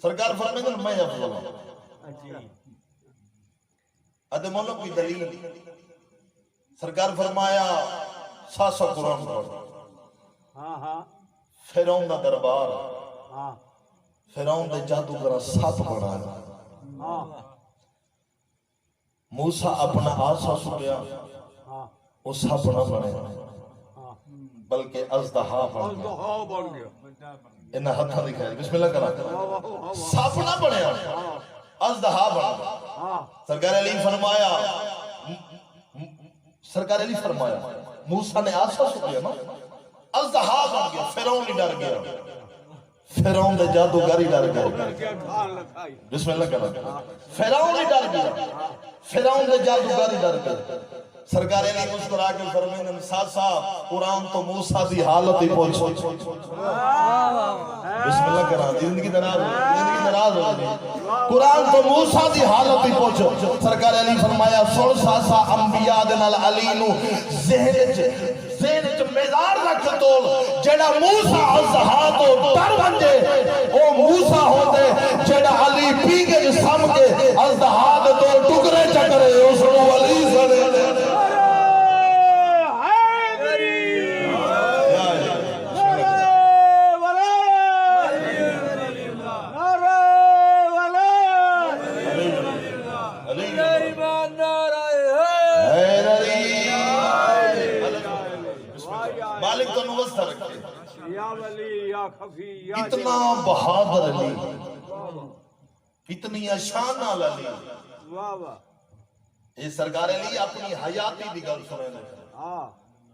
سرکار فرمائے میں افضل ہوں. ادھے مولو کی دلیل سرکار فرمایا ساسا قرآن پڑھ. فرعون دا دربار فرعون دے جادوگر سات بنایا. موسیٰ اپنا آسا سکیا وہ سب نہ بنے بلکہ ازدہا بن گیا. انہا ہتھا دکھائے بسم اللہ کرا سب نہ بنے ازدہا بن گیا. سرکار علی فرمایا موسیٰ نے آسا سکیا نا ازدہا بن گیا. فرعون ہی ڈر گیا. فرعون دے جادوگری ڈر گیا. بسم اللہ کرا فرعون ہی ڈر گیا. فرعون دے جادوگری ڈر گیا. سرکار علی مسکرا کے فرمائیں ساسا قرآن تو موسیٰ دی حالت ہی پہنچ. بسم اللہ کرا زندگی دراز ہو گئی. قرآن تو موسیٰ دی حالت ہی پہنچ. سرکار علی فرمایا سن ساسا انبیاء دے نال علی نو ذہن چ میدار رکھ تول جیڑا موسیٰ ازدہا تو ڈر بنجے او موسیٰ ہوتے جیڑا علی پیگے سم کے ازدہا دے تو ٹکرے چکرے اس نو علی سنے. اتنا بہادر علی اتنی شان علی یہ سرکار علی اپنی حیاتی دی گل سنے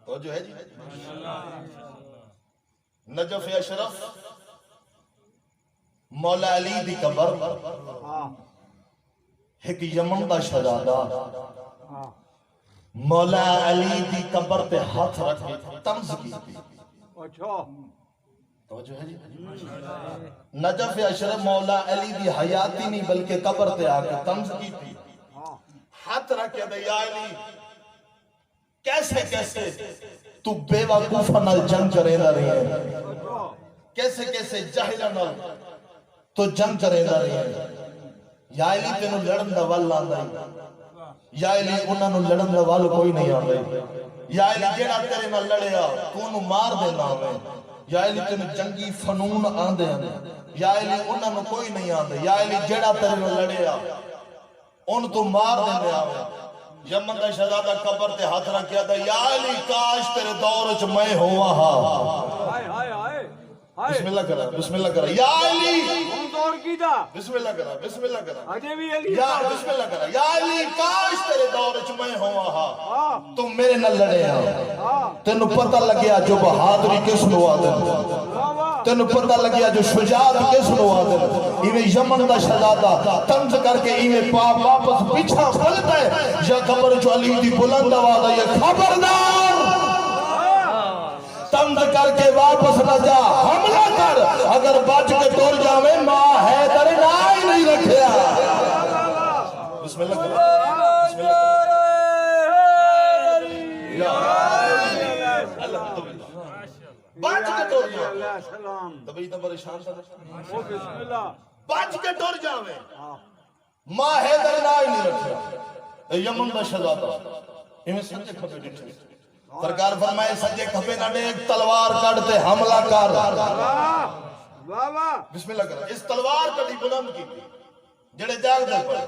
تو جو ہے جی نجف اشرف مولا علی دی قبر ایک یمن دا شہزادہ مولا علی دی قبر تے ہاتھ رکھے طنز کی تھی. توجہ ہے جی نجف اشرف مولا علی دی حیاتی نہیں بلکہ قبر تے آکے طنز کی تھی. ہاتھ رکھے دے یا علی کیسے کیسے تو بے وقوفہ نال جنگ کرے دا رہی ہے. کیسے کیسے جاہلہ نال تو جنگ کرے دا رہی ہے. یا علی تینوں لڑن دا وال آندہ ہے. یا علی انہاں نو لڑن دا وال کوئی نہیں آندہ ہے. یا علی جیڑا تیرے نال لڑیا تو انہوں مار دینا ہے. یا علی تینوں جنگی فنون آندے ہیں. یا علی انہاں نو کوئی نہیں آندے. یا علی جیڑا تیرے نال لڑیا ان تو مار دینے آوے. یمن دا شہزادہ قبر تے ہاتھ رکھیا تھا یا علی کاش تیرے دور چ میں ہوا ہا. بسم اللہ کرا بسم اللہ کرا یا علی بسم اللہ کرا بسم اللہ کرا یا بسم اللہ کرا یا علی کاش تیرے دور چ میں ہوا ہا. تم میرے نال لڑے ہاں تینوں پتہ لگیا جو بہادری کس نو آدھے تینوں پتہ لگیا جو شجاعت کس نو آدھے. ایویں یمن دا شہزادہ طنز کر کے ایویں پاپ واپس پیچھا پلتا ہے یا قبر چو علی دی بلند آواز ہے خبردار طنز کر کے واپس نہ جا حملہ کر اگر بچ کے ٹور جاوے ماں حیدر نائی نہیں رکھیا. بسم اللہ کرو بسم اللہ کرو بچ کے ٹور جاوے تبھی تو پریشان تھا بچ کے ٹور جاوے ماں حیدر نائی نہیں رکھیا. یمن دا شہزادہ ایویں سجے کھپے ڈٹھے. سرکار فرمائے سجے کھپے نہ ایک تلوار کڑتے حملہ کر. بسم اللہ کرو اس تلوار کڑی بلند کی تھی جڑے جاگ دے پڑے.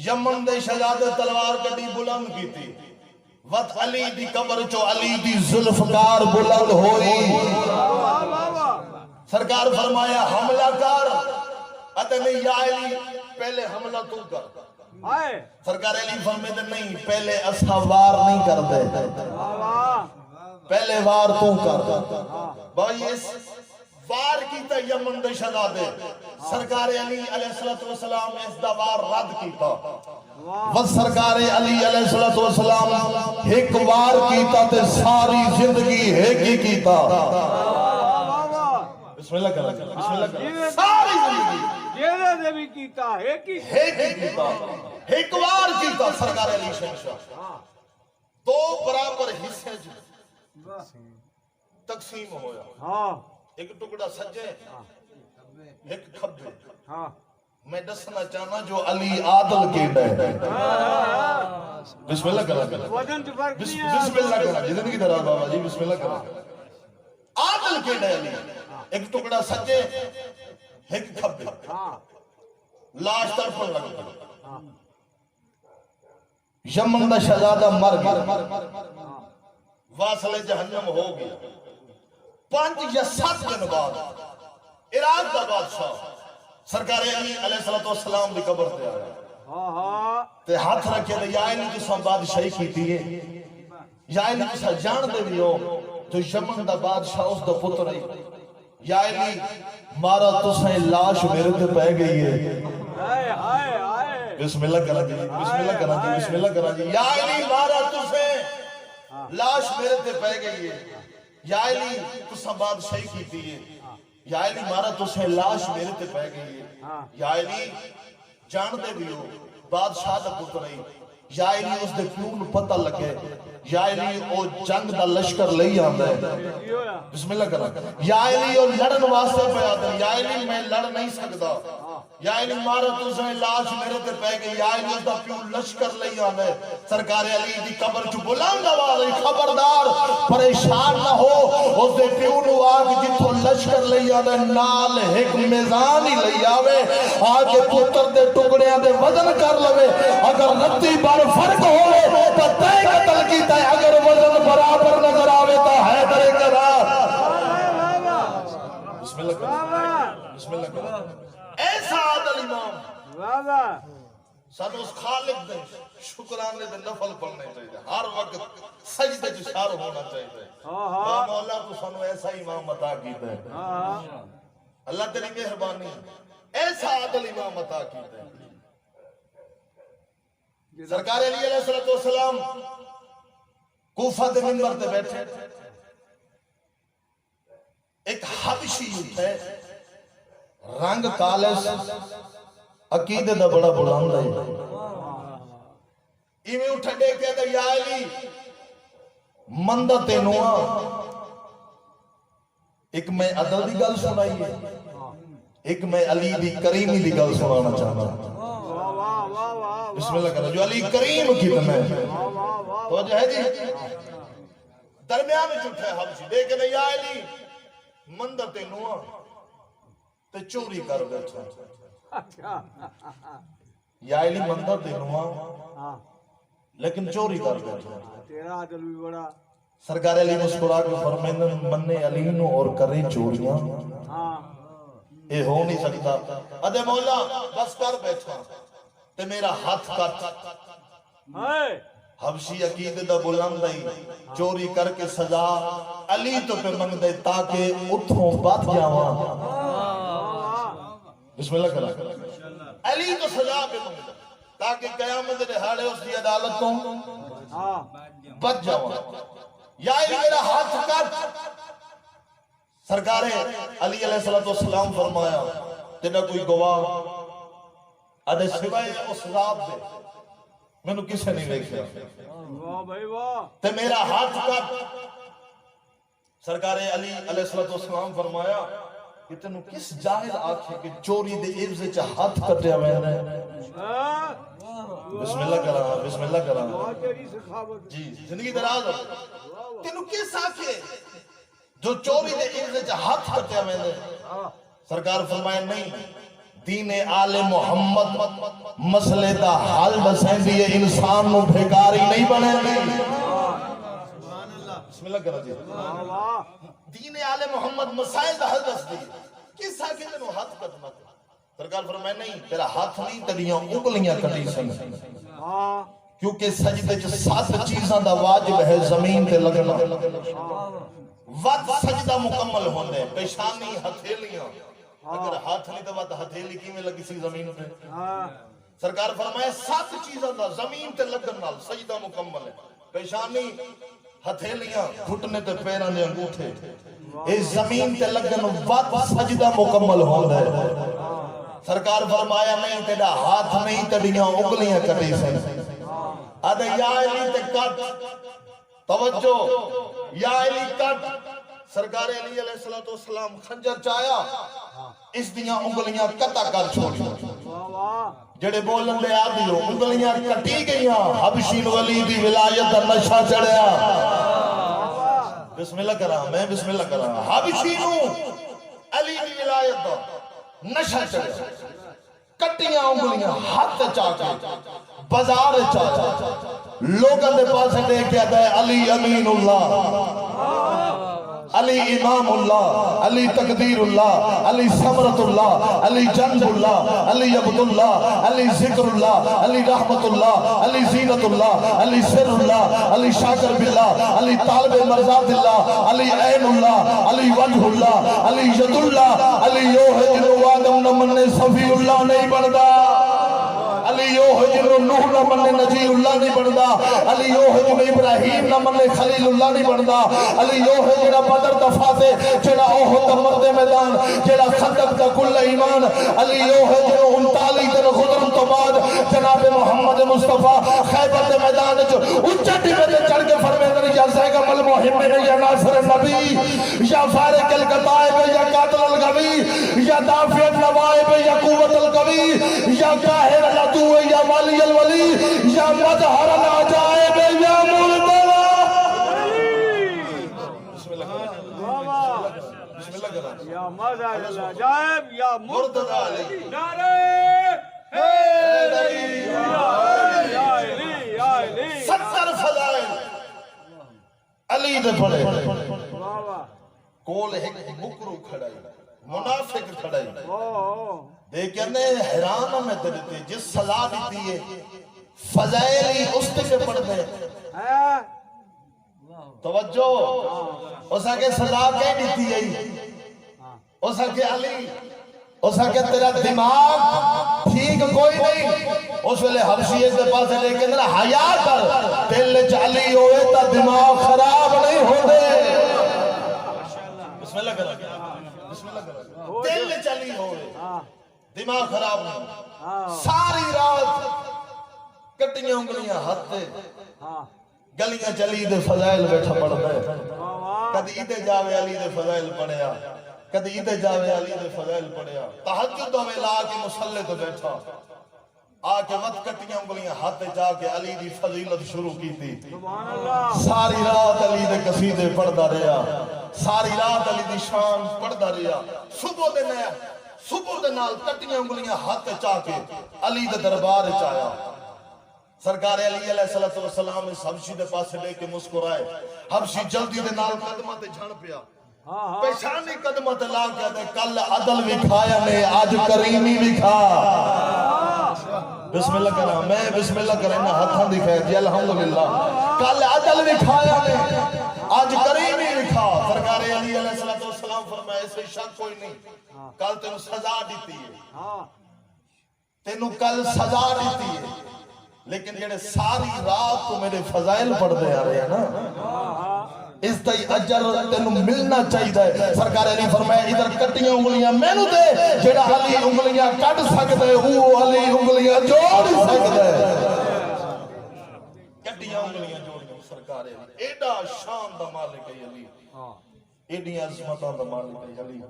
یمن دے شہزادے تلوار کڑی بلند کی تھی. وقت علی دی قبر چو علی دی ذوالفقار بلند ہوئی. سرکار فرمایا حملہ کر. اتے نہیں یا علی پہلے حملہ تو کر. سرکار علی فرماتے نہیں پہلے اسا وار نہیں کر دے پہلے وار تو کر. بھائی اس وار کیتا یمن دے شہزادے سرکار علی علیہ السلام اس دا وار رد کیتا. بس سرکار علی علیہ السلام ایک وار کیتا تے ساری زندگی ایک ہی کیتا. بسم اللہ کرو بسم اللہ کرو ساری زندگی جیدے دے بھی کیتا ایک ہی کیتا ایک وار کیتا. سرکار علی شہنشاہ دو برابر حصے تقسیم ہویا. ایک ٹکڑا سجے ایک کھبے ہاں میں دسنا چاہنا جو علی عادل کیڑا ہے بسم اللہ کرا وزن تو فرق نہیں ہے بسم اللہ کرا زندگی درا بابا جی بسم اللہ کرا عادل کیڑا ہے علی ایک ٹکڑا سجے ایک کھبے ہاں لاش طرف لگ گئی یمن دا شہزادہ مر گیا واصل جہنم ہو گیا 5 یا 7 دن بعد عراق دا بادشاہ سرکار علی علیہ السلام دی قبر تے آیا ہاں ہاں تے ہاتھ رکھے تے یا علی تساں بادشاہی کیتی ہے یا علی تساں جان دے بھی ہو تو یمن دا بادشاہ اس دا پتر ہے یا علی مارا تساں لاش میرے تے پہ گئی ہے ہائے ہائے ہائے بسم اللہ کرا جی بسم اللہ کرا جی بسم اللہ کرا جی یا علی مارا تساں لاش میرے تے پہ گئی ہے یا علی تساں بادشاہی کیتی ہے یا علی مارا تساں لاش میرے تے پہ گئی ہے یا علی جان دے بھی ہو بادشاہ دا پتر ہے یا علی اس دے پیو نوں پتہ لگے یا علی او جنگ دا لشکر لئی آندا ہے بسم اللہ کرا یا علی او لڑن واسطے پیا تے یا علی میں لڑ نہیں سکدا یا علی مارا تساں لاش میرے تے پہ گئی یا علی اس دا پیو لشکر لئی آندا ہے سرکار علی دی قبر چ بلند آواز خبردار پریشان نہ ہو اس دے پیو نوں آگ جتھوں لشکر لئی آندا ہے نال ایک میزان ہی لئی آوے آ کے پتر دے ٹکڑیاں دے وزن کر لوے اگر رتی بار فرق ہوے تو تے قتل کیتا ہے اگر وزن برابر نظر آوے تو حیدر کرا بسم اللہ کرا بسم اللہ کرا ایسا عادل امام واہ واہ سن اس خالق دے شکرانے دے نفل پڑھنے چاہیے ہر وقت سجدے چشار ہونا چاہیے مولا تو سنو ایسا امام عطا کیتا ہے اللہ تیری مہربانی ایسا عادل امام عطا کیتا ہے سرکار علی علیہ السلام کوفہ دے منبر تے بیٹھے ایک حبشی ہے رنگ کالس عقیدے دا بڑا بلند ہے ایویں اٹھا دے کے تے یا علی مندہ تے نوا ایک میں عدل دی گل سنائی ہے ایک میں علی دی کریمی دی گل سنانا چاہتا ہوں بسم اللہ کرنا جو علی کریم کتنا ہے تو جو ہے جی درمیان میں چھوٹا ہے حبشی دیکھے نا یا علی مندہ تے نوا تے چوری کر بیٹھا یا علی مندہ تے نوا لیکن چوری کر بیٹھا تیرا عدل بھی بڑا سرکار علی مسکرا کے فرمائیں مننے علی نو اور کریں چوریاں اے ہو نہیں سکتا ادے مولا بس کر بیٹھا تے میرا ہاتھ کٹ حبشی عقیدے دا بلند ہے چوری کر کے سزا علی تو پہ منگ دے تاکہ اتھوں بات جاواں بسم اللہ کرا علی تو سزا پہ منگ دے تاکہ قیامت دے ہاڑے اس کی عدالت تو بچ جاواں یا علی میرا ہاتھ کٹ سرکار علی علیہ السلام فرمایا تیرا کوئی گواہ ادھے سوائے اس رات دے میں نے کسے نہیں دیکھا واہ بھائی واہ تے میرا ہاتھ کٹ سرکار علی علیہ السلام فرمایا کہ تینوں کس جاہل آکھے کہ چوری دے عوض وچ ہاتھ کٹیا میں نے بسم اللہ کرا بسم اللہ کرا جی زندگی دراز ہو تینوں کس آکھے جو چوری دے عوض وچ ہاتھ کٹیا میں نے سرکار فرمایا نہیں دین آل محمد مسئلے دا حل دسیں دی انسان نو بھیکاری نہیں بنے دی بسم اللہ کرا جی دین آل محمد مسائل دا حل دس دی کس آکے تینوں ہاتھ کٹنا سرکار فرمایا نہیں تیرا ہاتھ نہیں تیریاں انگلیاں کٹی سن کیونکہ سجدے چ 7 چیزاں دا واجب ہے زمین تے لگنا وقت سجدہ مکمل ہوندے پیشانی ہتھیلیاں اگر ہاتھ نہیں تو بات ہتھیلی کی میں لگی سی زمین پہ سرکار فرمائے 7 چیزاں دا زمین تے لگن نال سجدہ مکمل ہے پیشانی ہتھیلیاں گھٹنے تے پیراں دے انگوٹھے اس زمین تے لگن وقت سجدہ مکمل ہوندا ہے سرکار فرمایا نہیں تیرا ہاتھ نہیں تیریاں انگلیاں کٹی سن ادھے یا علی تے کٹ توجہ یا علی کٹ سرکار علی علیہ السلام خنجر چایا اس دیاں انگلیاں قطع کر چھوڑی واہ واہ جڑے بولن دے آدھی ہو انگلیاں کٹی گئیاں حبشی ولی دی ولایت دا نشہ چڑھیا بسم اللہ کرا میں بسم اللہ کرا حبشی نو علی دی ولایت دا نشہ چڑھیا کٹیاں انگلیاں ہاتھ چاکے بازار چاچا لوگوں دے پاس دے کے دے علی امین اللہ علی امام اللہ علی تقدیر اللہ علی ثمرت اللہ علی جنب اللہ علی عبد اللہ علی ذکر اللہ علی رحمت اللہ علی زینت اللہ علی سر اللہ علی شاکر باللہ علی طالب مرضات اللہ علی عین اللہ علی وجہ اللہ علی ید اللہ علی یوہ جنو آدم نمن صفی اللہ نہیں بڑھدا علی یوہ جنو نوح نہ من نجی اللہ نہیں بڑھدا علی یوہ جنو ابراہیم نہ من خلیل اللہ نہیں بڑھدا علی یوہ جنو بدر دفاتے جنو اوہد مرد میدان جنو خندق کا کل ایمان علی یوہ جنو 39 دن خضرم تو بعد جناب محمد مصطفیٰ خیبر دے میدان جو اچھٹی میں چڑھ کے فرمیدن یا زیگم المحب یا ناصر النبی یا فارق القطائب یا قاتل الغوی یا دافع النوائب یا قوت القوی یا قاہر العدو یا والی الولی یا مظہر العجائب یا مردلا بسم اللہ کرا یا مظہر العجائب یا مردلا علی نعرہ حیدری یا علی یا علی 70 فضائل علی دے پڑے واہ واہ کول ایک مکرو کھڑائی منافق کھڑائی اوہ دیکھنے حیران میں دیتے جس سزا دیتی ہے فضائلی اس کے پڑھ دے توجہ اسا کے سزا کہیں دیتی ہے اسا کے علی اسا کے تیرا دماغ ٹھیک کوئی نہیں اس ویلے حبشیے کے پاس لے کے اندر حیا کر دل چالی ہوئے تا دماغ خراب نہیں ہوتے بسم اللہ کرا بسم اللہ کرا دل چالی ہوئے دماغ خراب نہیں ساری رات کٹیاں انگلیاں ہاتھ گلیاں چلی دے فضائل بیٹھا پڑھ دے کدی ادھے جاوے علی دے فضائل پڑھیا کدی ادھے جاوے علی دے فضائل پڑھیا تہجد ہوئے لا کے مسلح تو بیٹھا آکے وقت کٹیاں انگلیاں ہاتھ جا کے علی دی فضیلت شروع کی تھی ساری رات علی دے قصیدے پڑھدا رہیا ساری رات علی دی شان پڑھدا رہیا صبح دے نیا صبح دے نال کٹیاں انگلیاں ہاتھ چاہ کے علی دے دربار چایا سرکار علی علیہ السلام اس حبشی دے پاس لے کے مسکرائے حبشی جلدی دے نال قدمہ تے جھڑ پیا پیشانی قدمہ تے لا کے دے کل عدل وکھایا نے آج کریمی وکھا بسم اللہ کرنا میں بسم اللہ کرنا ہاتھاں دکھائے جی الحمدللہ کل عدل وکھایا نے آج کریمی وکھا سرکار علی علیہ السلام فرمائے اسے شک کوئی نہیں کل تینو سزا دیتی ہے تینو کل سزا دیتی ہے لیکن جڑے ساری رات تو میرے فضائل پڑھ دے آ رہے ہیں نا اس تائی اجر تینو ملنا چاہیے سرکار علی فرمائے ادھر کٹیاں انگلیاں میں نو دے جڑا علی انگلیاں کٹ سکتے وہ علی انگلیاں جوڑ سکتے کٹیاں انگلیاں جوڑ سرکار علی ایڈا شان دا مالک ہے علی ایڈی عظمتاں دا مالک ہے علی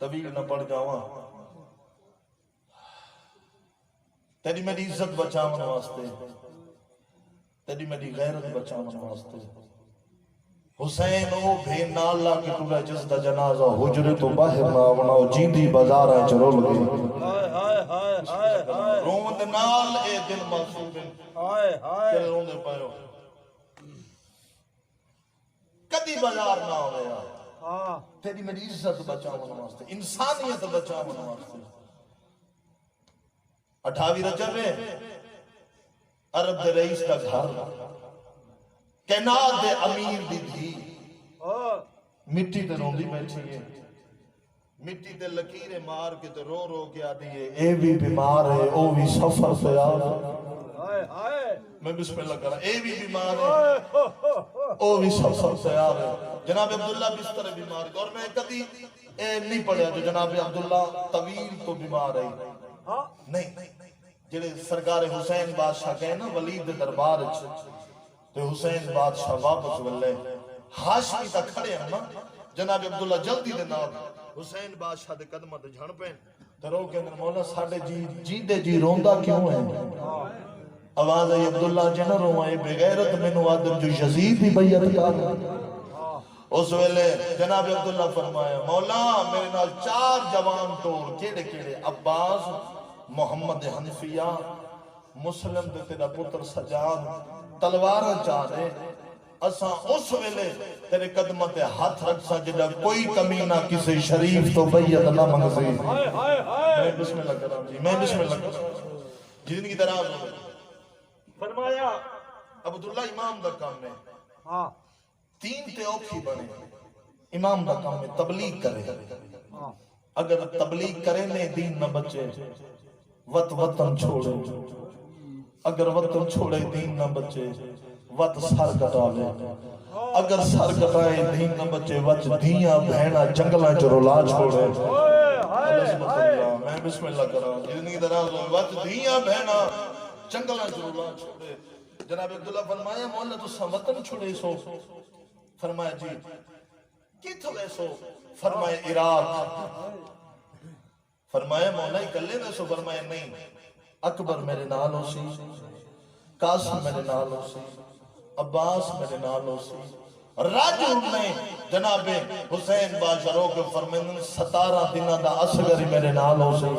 طویل نہ پڑ جاواں تیری میری عزت بچاون واسطے تیری میری غیرت بچاون واسطے حسین او بے نالا کی ٹولا جس دا جنازہ حجرے تو باہر نہ بناؤ جیندی بازارہ چرول گئی روند نال اے دل معصوم تیرے روندے پائیو کدی بازار نہ ہویا تیری میری عزت بچاون واسطے انسانیت بچاون واسطے 28 رجب ہے عرب دے رئیس کا گھر کائنات دے امیر دی دھی مٹی تے روندی بیٹھی ہے مٹی تے لکیرے مار کے تے رو رو کے آدھی ہے اے بھی بیمار ہے او بھی سفر سے آ میں بسم اللہ کرا اے بھی بیمار ہے او بھی سفر سے آ رہے جناب عبداللہ بستر بیمار ہے اور میں کدی نہیں پڑھیا جو جناب عبداللہ طویل تو بیمار ہے نہیں جڑے سرکار حسین بادشاہ گئے نا ولید دربار تو حسین بادشاہ واپس ولے ہاشمی تا کھڑے ہیں نا جناب عبداللہ جلدی دے نال حسین بادشاہ دے قدمہ دے جھڑ پین تے رو کے اندر مولا ساڈے جی دے جی روندا کیوں ہے آواز آئی عبداللہ جنہ روائے بغیرت مینوں آدم جو یزید دی بیعت کر اس ویلے جناب عبداللہ فرمایا مولا میرے نال 4 جوان ٹور کیڑے کیڑے عباس محمد حنفیہ مسلم دے تیرا پتر سجاد تلواراں چاہ دے اساں اس ویلے تیرے قدمہ تے ہاتھ رکھ سا جڑا کوئی کمینہ کسی شریف تو بیعت نہ منگ سی میں بسم اللہ کرام جی میں بسم اللہ کرام جن کی طرح فرمایا عبداللہ امام دا کام ہے 3 تے اوکھی بنے امام دا کام ہے تبلیغ کرے اگر تبلیغ کرے نے دین نہ بچے وطن چھوڑے اگر وطن چھوڑے دین نہ بچے وط سر کٹا لے اگر سر کٹائے دین نہ بچے وچ دیاں بہنا جنگلاں چ رولا چھوڑے میں بسم اللہ کراں جتنی طرح وچ دیاں بہنا جنگلاں چ رولا چھوڑے جناب عبداللہ فرمایا مولا تساں وطن چھوڑے سو فرمایا جی کتھوں ویسو فرمایا عراق فرمایا مولا اکلے ویسو فرمایا نہیں اکبر میرے نال ہو سی قاسم میرے نال ہو سی عباس میرے نال ہو سی راجو میں جناب حسین بادشاہ کے فرمیندن 17 دنہ دا اصغر میرے نال ہو سی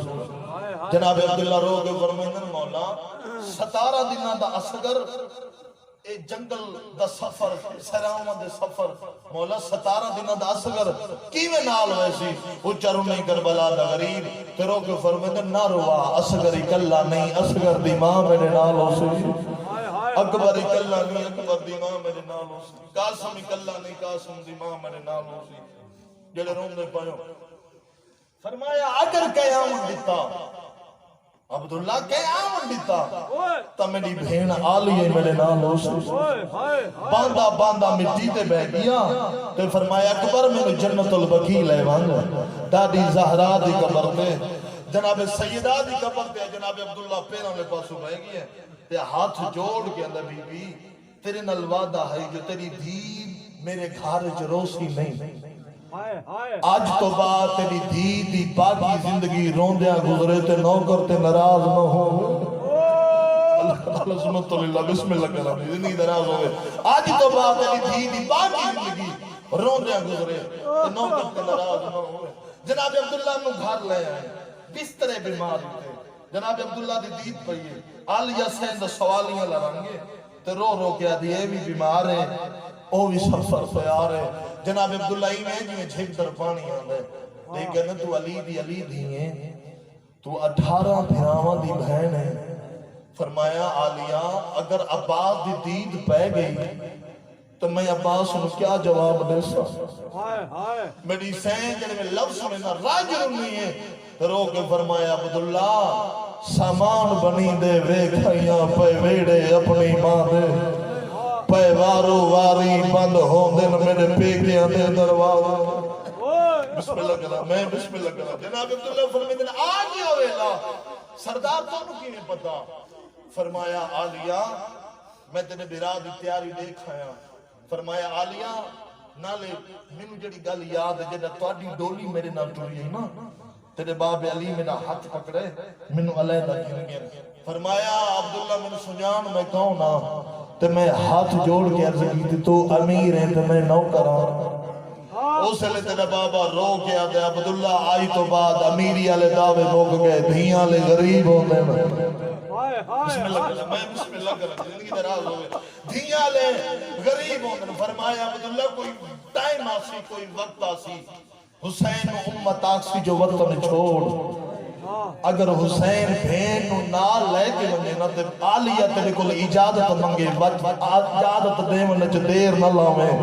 جناب عبداللہ رو کے فرمیندن مولا 17 دنہ دا اصغر اے جنگل دا سفر سراؤں دے سفر مولا 17 دنہ دا اصغر کیویں نال ہوئے سی اچھا رومی کربلا دا غریب تیرو کے فرمیندن نہ روا اصغر اکلا نہیں اصغر دی ماں میرے نال ہو سی اکبر اکلا نہیں اکبر دی ماں میرے نال ہو سی قاسم اکلا نہیں قاسم دی ماں میرے نال ہو سی جڑے روم دے پایوں فرمایا اگر قیامت دیتا عبداللہ قیامت دیتا تا میری بہن آلیے میرے نال ہو سی باندھا باندھا مٹی تے بہ گیا تے فرمایا اکبر میں جنت البقیع لے وانگا دادی زہرا دی قبر تے جناب سیدہ دی قبر تے جناب عبداللہ پیروں لے پاسو بہ گیا تے ہاتھ جوڑ کے اندر بی بی تیرے نال وعدہ ہے جو تیری دھی میرے گھر چ روسی نہیں آج تو بعد تیری دھی دی باقی زندگی روندیاں گزرے تے نوکر تے ناراض نہ ہو اللہ سمت اللہ بسم اللہ کرام زندگی دراز ہوئے آج تو بعد تیری دھی دی باقی زندگی روندیاں گزرے تے نوکر تے ناراض نہ ہو جناب عبداللہ نو گھر لے آئے بسترے بیمار تھے جناب عبداللہ دی دید پئیے آلیہ سین دا سوالیاں لرانگے تے رو رو کیا دیئے بھی بیمار ہے او بھی سفر پیار ہے جناب عبداللہ ہی میں جی میں جھک در پانی آندے لیکن تو علی دی ہیں تو 18 بھراواں دی بہن ہے فرمایا آلیہ اگر عباس دی دید پہ گئی تو میں عباس نے کیا جواب دے سا میری سین جنہی میں لفظ میں نہ راجر نہیں ہے رو کے فرمایا عبداللہ سامان بنی دے ویکھائیاں پہ ویڑے اپنی ماں دے پہ وارو واری بند ہوں دن میرے پیکیاں دے دروازہ بسم اللہ کرام میں بسم اللہ کرام جناب عبداللہ فرمیدن آج ہی ہوئے سردار تو نکی میں پتا فرمایا آلیہ میں تینے براد تیاری دیکھ آیا فرمایا آلیہ نالے منو جڑی گل یاد ہے جڑا توڑی ڈولی میرے نال ٹوری ہے نا تیرے باب علی میرا ہاتھ پکڑے منو علیحدہ گر گیا فرمایا عبداللہ من سنجان میں کہوں نا تے میں ہاتھ جوڑ کے عرض کی تھی تو امیر ہے تے میں نوکر ہوں اس لئے تیرا بابا رو کے آتے عبداللہ آئی تو بعد امیری والے دعوے موک گئے دھیاں لے غریب ہوندے بسم اللہ کریں میں بسم اللہ کریں زندگی دراز ہوئے دھیاں لے غریب ہوندے فرمایا عبداللہ کوئی ٹائم آسی کوئی وقت آسی حسین امت آکسی جو وطن چھوڑ اگر حسین بھین نال لے کے ونجے نہ تے آلیہ تیرے کل اجازت منگے اجازت دے منچ دیر نہ لاؤیں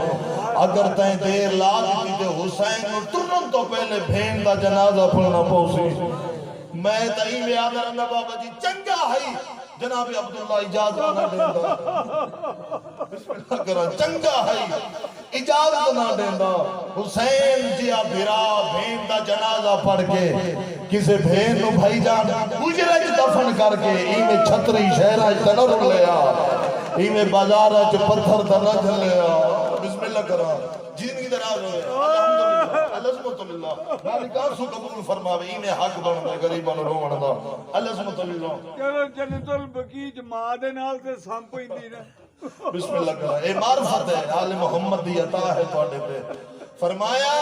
اگر تین دیر لا دیتی تے حسین نو ترن تو پہلے بھین دا جنازہ پڑھنا پوسی میں تئی میں آدھر اللہ بابا جی چنگا ہے جناب عبداللہ اجازت نہ دیندہ بسم اللہ کرا چنگا ہے اجازت نہ دیندہ حسین جیا بھرا بھین دا جنازہ پڑھ کے کسے بھین نو بھائی جان اجرج دفن کر کے ایمیں چھتری شہرہ تنر لیا ایمیں بازارہ چ پتھر تنر لیا بسم اللہ کرا جن کی دراز ہوئے العظمت للہ مالکان سو قبول فرماوے اینے حق بندا غریباں نو روون دا العظمت للہ چلو جنت البقیع ماں دے نال تے سانپ پیندی نا بسم اللہ کرا اے معرفت ہے آل محمد دی عطا ہے تواڈے پہ فرمایا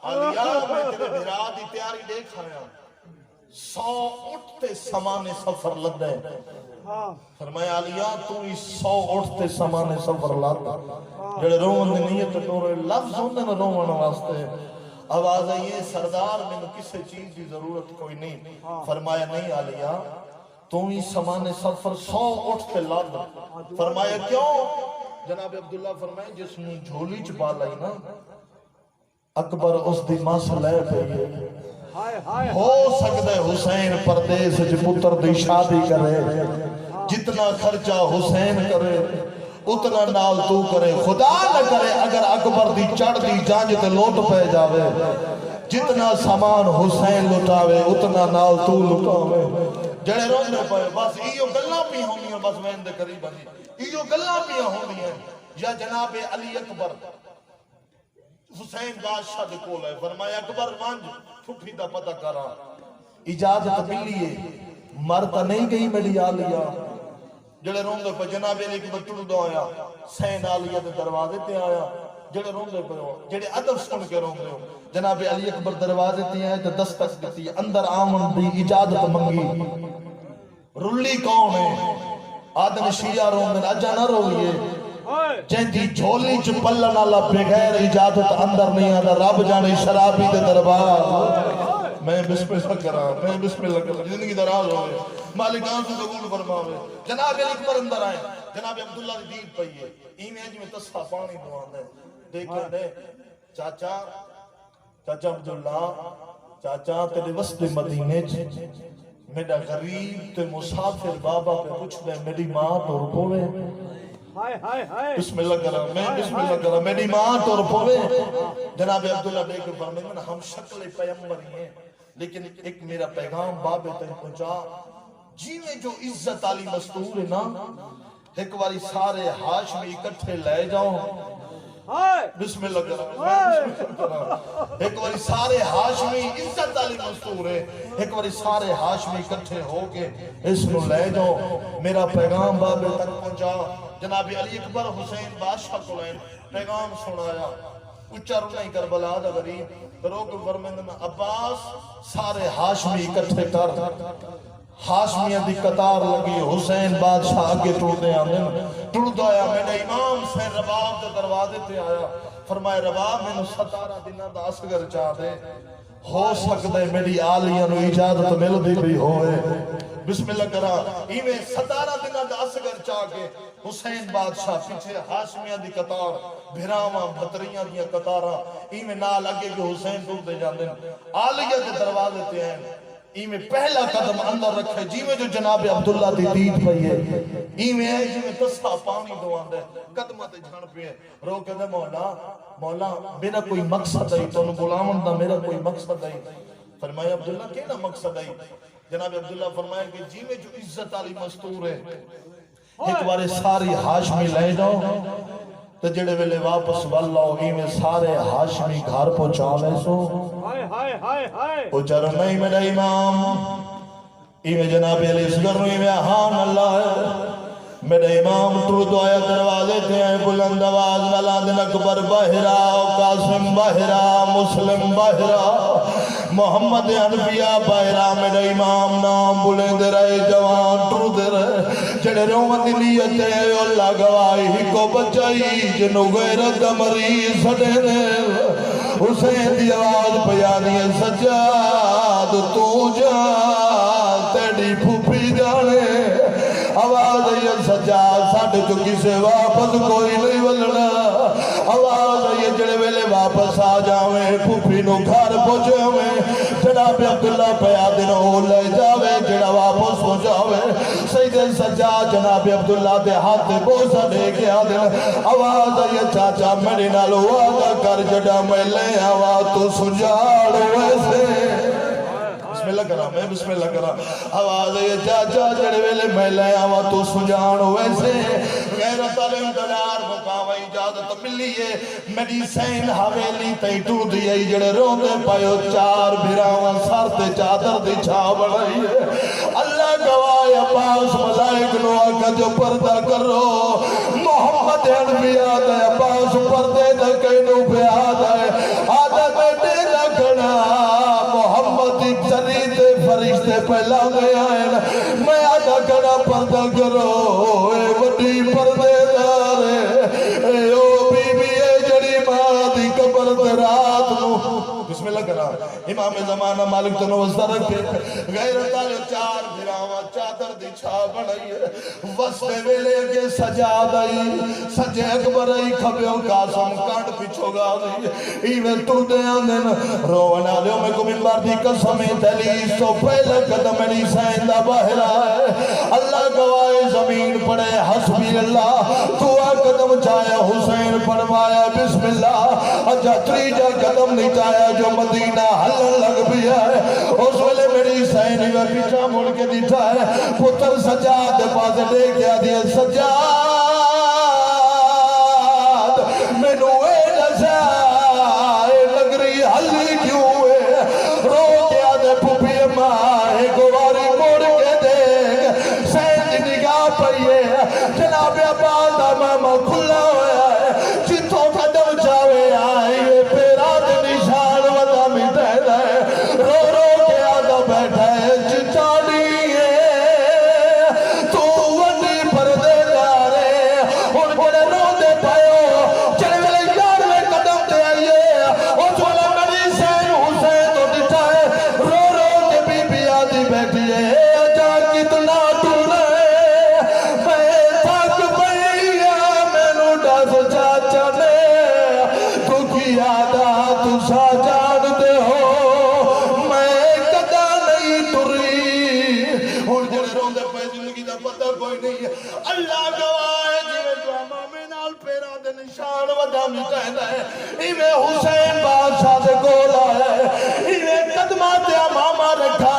علیہ میں تیرے بھرا دی تیاری دیکھ آیا 100 اٹھتے سمانے سفر لدے ہاں فرمایا علیہ تو ہی 100 اٹھتے سمانے سفر لاتا جڑے روون دی نیت ٹورے لفظ ہوندے نہ روون واسطے آواز ہے یہ سردار میں کسی چیز کی ضرورت کوئی نہیں فرمایا نہیں علیہ تو ہی سمانے سفر 100 اٹھتے لاتا فرمایا کیوں جناب عبداللہ فرمائے جس نے جھولی چپا لائی نا اکبر اس دی ماں سے لے پہ ہو سکتا ہے حسین پردیس جو پتر دی شادی کرے جتنا خرچہ حسین کرے اتنا نال تو کرے خدا نہ کرے اگر اکبر دی چڑھ دی جانج تے لوٹ پہ جاوے جتنا سامان حسین لٹاوے اتنا نال تو لٹاوے جڑے روندے پئے بس ایو گلاں پی ہوندیاں بس وین دے قریب ایو گلاں پی ہوندیاں یا جناب علی اکبر حسین بادشاہ دے کول ہے فرمایا اکبر وانج پھپھی دا پتہ کرا اجازت ملیے مرتا نہیں گئی میری آلیا جڑے روندے پہ جناب علی اکبر ٹردو آیا سین آلیا دے دروازے تے آیا جڑے روندے پہ ہو جڑے ادب سن کے روندے ہو جناب علی اکبر دروازے تے آئے تے دستک دیتی اندر آمن دی اجازت منگی رلی کون ہے آدم شیعہ روندے اجا نہ روئیے جن دی جھولی چ پلن والا بغیر اجازت اندر نہیں آتا رب جانے شرابی دے دربار میں بسم اللہ کرا میں بسم اللہ کرا زندگی دراز ہوئے مالکان سے قبول فرماوے جناب علی اکبر اندر آئے جناب عبداللہ دی دید پئی ہے ایمیں جی میں تصفہ پانی دوان دے دیکھیں دے چاچا عبداللہ چاچا تیرے وسط مدینے میرا غریب تے مسافر بابا پہ کچھ دے میری ماں تو رکھوے بسم اللہ کرا میں بسم اللہ کرا میری ماں تو رپوے جناب عبداللہ بے کے فرمائے ہم شکل پیغمبر ہیں لیکن ایک میرا پیغام بابے تک پہنچا جی میں جو عزت علی مستور ہے نا ایک باری سارے ہاشمی اکٹھے لے جاؤں بسم اللہ کرا ایک باری سارے ہاشمی عزت علی مستور ہے ایک باری سارے ہاشمی اکٹھے ہو کے اس کو لے جاؤ میرا پیغام بابے تک پہنچا جناب علی اکبر حسین بادشاہ کو لین پیغام سنایا اچھا رنائی کربلا دا غریب روک فرمندن عباس سارے ہاشمی اکٹھے کر ہاشمیہ دی قطار لگی حسین بادشاہ آگے ٹوڑ دے آمدن ٹوڑ دو آیا میں نے امام سے رباب دے دروازے تے آیا فرمائے رباب میں نے 17 دنہ دا اسگر چاہ دے ہو سکتا ہے میری آلیاں نو اجازت مل دی بھی ہوئے بسم اللہ کرا ایویں 17 دنہ دا اسگر چاہ کے حسین بادشاہ پیچھے ہاشمیہ دی قطار بھراواں بھتریاں دیا قطاراں ایویں نہ لگے کہ حسین ٹوڑ دے جاندے آلیاں دے دروازے تے ہیں ایمیں پہلا قدم اندر رکھے جی میں جو جناب عبداللہ دی دید پئی ہے ایمیں ہے جی میں تصفہ پانی دوان دے قدمہ تے جھن پہ ہے رو کہ دے مولا میرا کوئی مقصد ہے تو انہوں بلاون دا میرا کوئی مقصد ہے فرمایا عبداللہ کینا مقصد ہے جناب عبداللہ فرمایا کہ جی میں جو عزت علی مستور ہے ایک بارے ساری ہاشمی لے جاؤ تو جڑے ویلے واپس واللہ ایمیں سارے ہاشمی گھر پہنچاوے سو او چرم نہیں میرا امام ایمیں جناب علی اصغر ایمیں آہان اللہ ہے میرا امام ٹرد آیا دروازے تھے ہیں بلند آواز ملادن اکبر بہرا قاسم بہرا مسلم بہرا محمد انبیاء بہرا میرا امام نام بلند رہے جوان ٹرد رہے جڑے رومت نیت ہے اللہ گواہی کو بچائی جنو غیرت مریض سڑے رہے حسین دی آواز پیانی سجاد تو جا تیڑی پھوپی جانے آواز یہ سجاد ساڑھے جو کسے واپس کوئی نہیں ولنا آواز یہ جڑے ویلے واپس آ جاویں پھوپی نو گھر پہنچے ہوئے جناب عبداللہ پیادن ہو لے جاوے جڑا واپس ہو جاوے سید سجاد جناب عبداللہ دے ہاتھ بوسا دے کے آدن آواز یہ چاچا میری نالو آگا کر جڑا میں لے آوا تو سجاڑ ویسے بسم اللہ کرا میں بسم اللہ کرا آواز یہ چاچا جڑے ویلے میں لے آوا تو سجاڑ ویسے غیرت علم دلار مقاوی جا اجازت ملی ہے میری سین حویلی تے ٹو دی ای جڑے روندے پایو چار بھراواں سر تے چادر دی چھا بڑھائی ہے اللہ گواہ عباس ملائک نو آقا جو پردہ کرو محمد انبیاء دے عباس پردے دے کینو بیاد ہے آدھا بیٹے لگنا محمد چریتے فرشتے پہلا میں آئے میں آدھا کنا پردہ کرو اے وڈی پردے دارے اے او بی بی اے جڑی ماں دی قبر دے رات نو بسم اللہ کرا امام زمانہ مالک تنو وزدر کے غیرت آلے چار بھراواں چادر دی چھا بڑھائی ہے وستے ویلے کے سجا دائی سجے اکبر ای کھبیوں قاسم کانٹ پچھو گا دی ایوے تردے آندن رونا لیوں میں کو منبار دی قسمیں دلیس تو پہلے قدم میری سائندہ باہر آئے اللہ گواہ زمین پڑے حسبی اللہ دعا قدم چاہے حسین پڑھوایا بسم اللہ اجا تریجا قدم نہیں چاہے جو مدینہ حلن لگ بھی ہے اس ویلے میری سائنی میں پیچھا مڑ کے دیتا ہے پتر سجاد پاس لے گیا دیا سجاد مینو اے نزا اے لگری حلی کیوں ہے رو گیا دے پھوپی ماں گواری موڑ کے دیکھ سین نگاہ پئیے جناب عباد ماما کھلا ہوا ہے جتوں قدم چاہے آئے پیرا دے نشان ودا مٹے دے رو رو کے آدھا بیٹھا ہے چچاڑی ہے تو وڈی پردے دارے ان بڑے رو دے پائیو چلے ویلے یار میں قدم دے آئیے اس والا میری سین حسین تو ڈٹھا ہے رو رو کے بی بی آدھی بیٹھی ہے اجا کتنا ٹوڑے میں تھک پئیا مینو ڈس چاچا نے تو کی آدھا تو سا جان دے ہو میں کدا نہیں ٹری ہن جڑے روندے پے زندگی دا پتہ کوئی نہیں ہے اللہ گواہ ہے جویں جواما میں نال پیرا دے نشان ودا مٹیندا ہے ایویں حسین بادشاہ دے کول آیا ہے ایویں قدماں تے ماما رکھا